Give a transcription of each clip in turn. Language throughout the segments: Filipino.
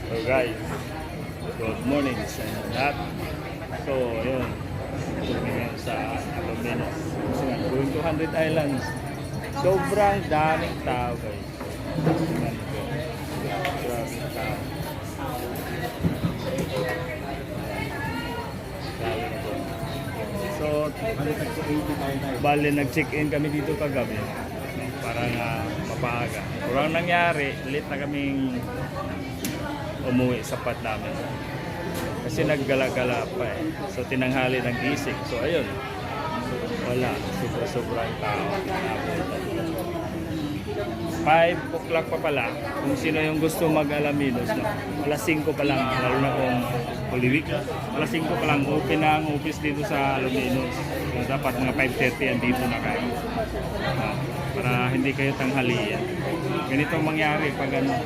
So guys, good morning sa inyo lahat. So ayun, ito ngayon sa Alaminos. Kasi nga, going to 100 Islands. Sobrang daming tao guys. Tingnan ko. Maraming tao. So, bali nag-check-in kami dito kagabi para nga mapaaga. Kurang nangyari, late na kaming umuwi sa pad namin. Kasi naggala-gala pa eh. So tinanghali ng gising. So ayun. Wala. Sobrang tao. 5 o'clock pa pala. Kung sino yung gusto mag-Alaminos, no? Alas 5 pa lang. Lalo na kung Holy Week. Alas 5 pa lang. Open na ang office dito sa Alaminos. So, dapat mga 5:30 andito na kayo. Para hindi kayo tanghalian. Ganito ang mangyari pag ano.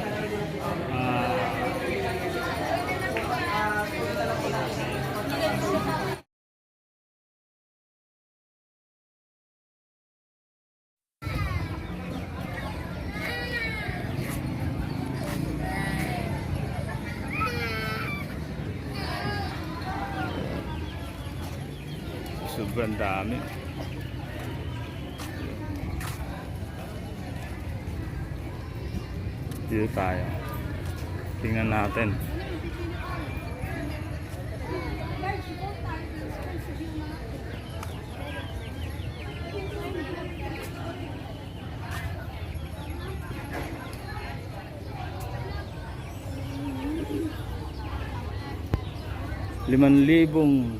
Sobrang dami. Dito tayo. Tingnan natin. Limang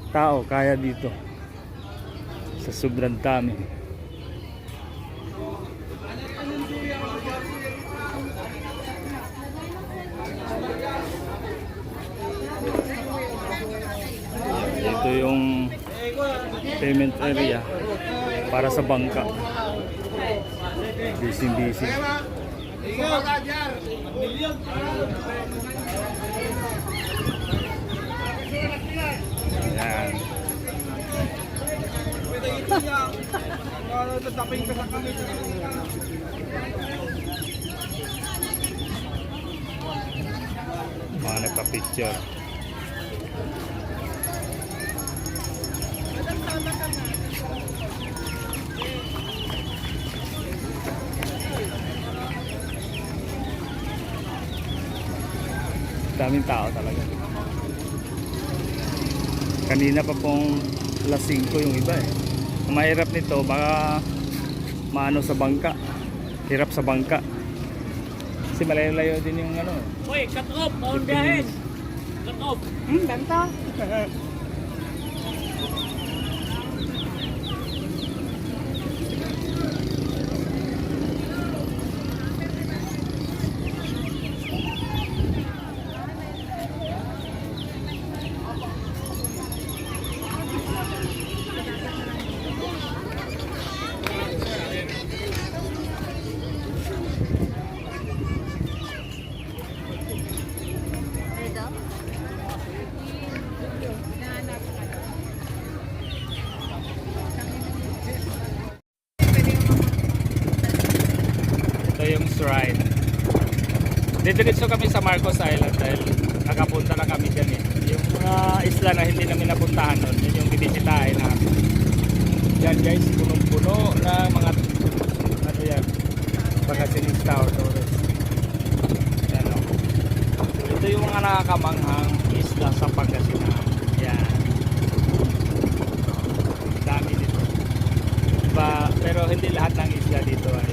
tao kaya dito sa sobrang dami. Dito yung payment area para sa bangka. Busy. Ayan. Mga nagpa-picture. Daming tao talaga. Kanina pa pong alas 5 yung iba eh. Mahirap nito, baka maano sa bangka. Hirap sa bangka. Kasi malayo-layo din yung ano. Uy, cut off! Bawal biyahin! Cut off! Ganda. Yung shrine. Didiretso kami sa Marcos Island dahil nakapunta na kami dyan eh. Yung mga isla na hindi namin napuntahan nun, yun yung bibisitahin namin. Yan guys, punong-puno na mga ano yan, bagasinista or tourist. Yan o. So, ito yung mga nakakamanghang isla sa Pangasinan. Yan. Dami dito. Diba, pero hindi lahat ng isla dito ay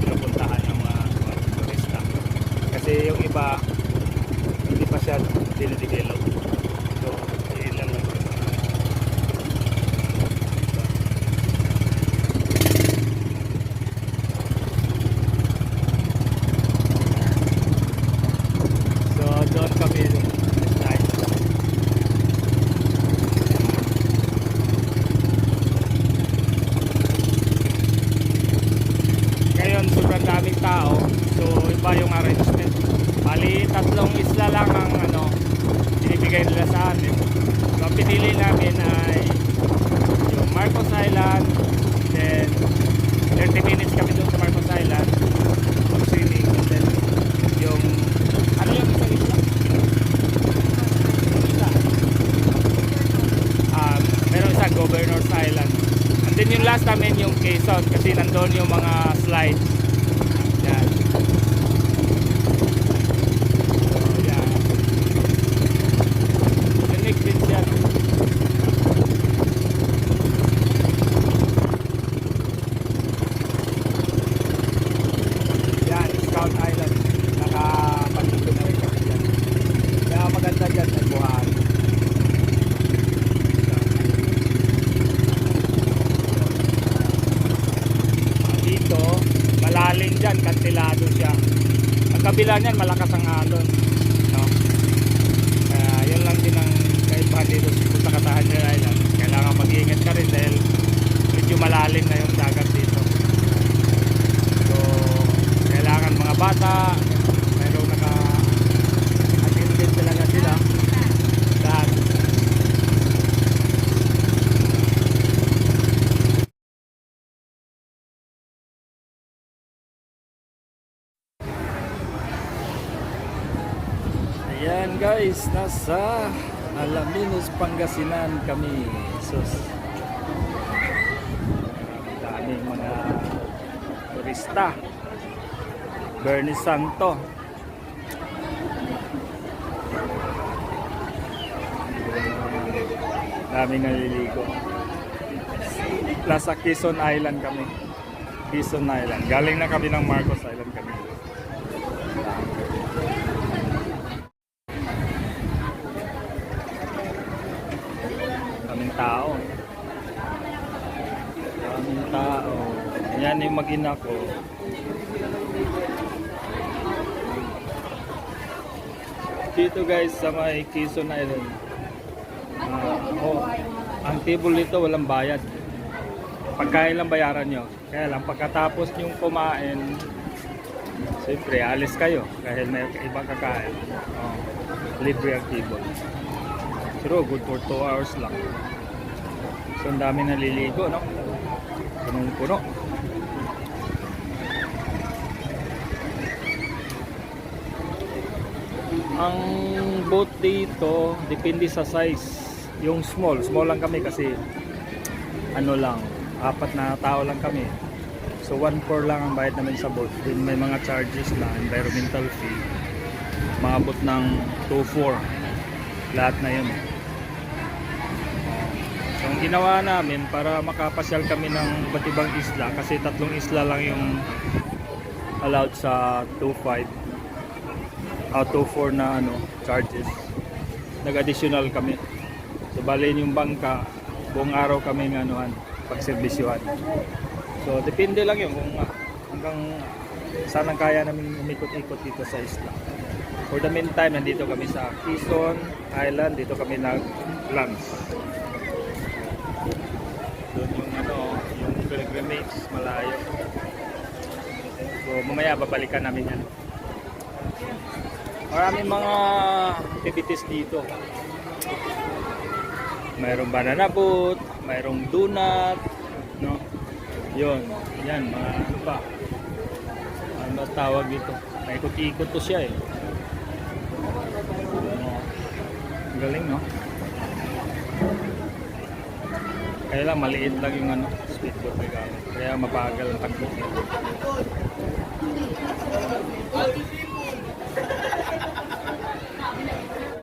pinupuntahan ng mga turista. Kasi yung iba hindi pa siya dinidevelop. So, yun lang lang. So, doon kami ngayon, sobrang daming tao. So, iba yung arrangement. Bali, 3 isla lang ang ano, binibigay nila sa amin. So, ang pinili namin ay yung Marcos Island. Then, 30 minutes kami doon sa Marcos Island. Mag-swimming. Then, yung, ano yung Ending last namin yung Quezon kasi nandoon yung mga slides. Yan. So, yan. Unique din siya. Yan, Scout Island. Nakapalito na rin kami dyan. Kaya maganda dyan, nagbuhaan. Dito, malalim dyan, kantilado siya. Ang kabila niyan, malakas ang alon. No? Kaya yun lang din ang kaibahan dito sa Katahanan Island. Kailangan mag-iingat ka rin dahil medyo malalim na yung dagat dito. So, kailangan mga bata, mayroong naka-attended talaga sila. Lahat. Ayan guys, nasa Alaminos, Pangasinan kami. Sus. Daming mga turista. Bernie Santo. Daming naliligo. Nasa Quezon Island kami. Quezon Island. Galing na kami ng Marcos Island kami. Daming tao. Daming tao. Yan yung mag-ina ko. Dito guys sa may Quezon Island. Ang table dito walang bayad. Pagkain lang bayaran nyo. Kaya lang pagkatapos nyong kumain, siyempre alis kayo dahil may ibang kakain. Libre ang table. Pero good for 2 hours lang. So ang dami naliligo, no? Punong-puno. Ang boat dito depende sa size. Yung small lang kami kasi ano lang, 4 na tao lang kami. So 1/4 lang ang bayad namin sa boat. Then may mga charges lang, environmental fee. Maabot ng 2/4. Lahat na 'yun. So ang ginawa namin para makapasyal kami ng iba't ibang isla kasi 3 isla lang yung allowed sa 2/5. 2/4 na charges. Nag-additional kami. So bali yung bangka, buong araw kami pagserbisyuhan. So depende lang yun kung hanggang saan ang kaya namin umikot-ikot dito sa isla. For the meantime, nandito kami sa Quezon Island, dito kami nag-lunch. Doon yung pilgrimage, malayo. So mamaya babalikan namin yan. Maraming mga activities dito. Mayroong banana boat, mayroong donut, no? Yun, yan, mga ano pa. Ano ba tawag dito? Paikot-ikot to siya eh. Galing, no? Kaya lang, maliit lang yung speedboat na gamit. Kaya mabagal ang takbo.